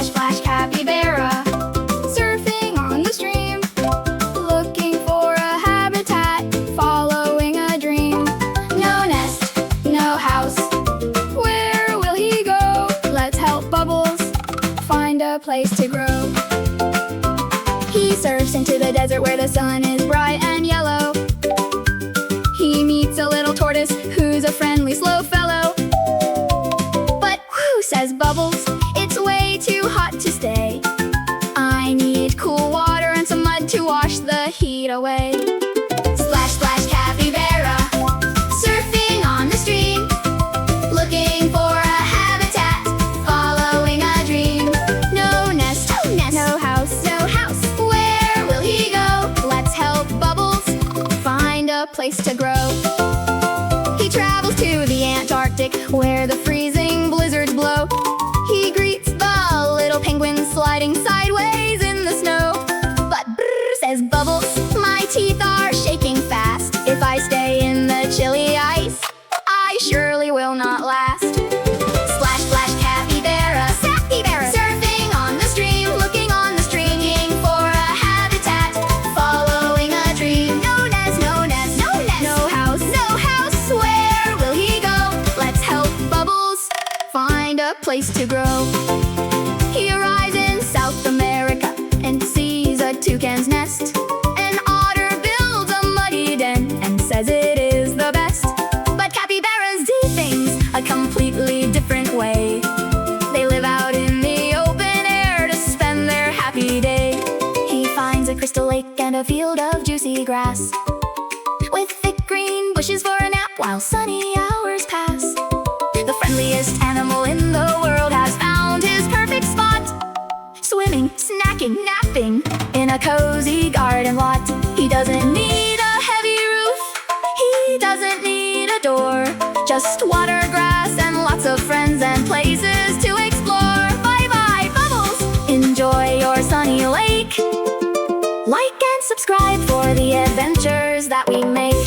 Splash, splash, capybara, surfing on the stream, looking for a habitat, following a dream. No nest, no house, where will he go? Let's help Bubbles find a place to grow. He surfs into the desert where the sun is bright and yellow. He meets a little tortoise who's a friendly, slow fellow. But whew, says Bubbles, it's way too hot to stay. I need cool water and some mud to wash the heat away. Splash, splash, capybara, surfing on the stream, looking for a habitat, following a dream. No nest, no house, where will he go? Let's help Bubbles find a place to grow. He travels to the Antarctic, where the freezing blizzards blow. He greets the little penguins sliding sideways in the snow. But brrr, says Bubbles, my teeth are shaking fast. If I stay in the chilly ice, I surely will not last. Splash, splash, capybara, surfing on the stream, looking on the stream, looking for a habitat, following a dream. No nest, no house, where will he go? Let's help Bubbles find a place to grow. He arrives in South America and sees a toucan's nest. An otter builds a muddy den and says it is the best. But capybaras do things a completely different way. They live out in the open air to spend their happy day. He finds a crystal lake and a field of juicy grass, with thick green bushes for a nap while sunny hours pass. The friendliest animal in the world has found his perfect spot, swimming, snacking, napping in a cozy garden lot. He doesn't need a heavy roof, he doesn't need a door, just water, grass, and lots of friends and places to explore. Bye-bye, Bubbles, enjoy your sunny lake. Like and subscribe for the adventures that we make.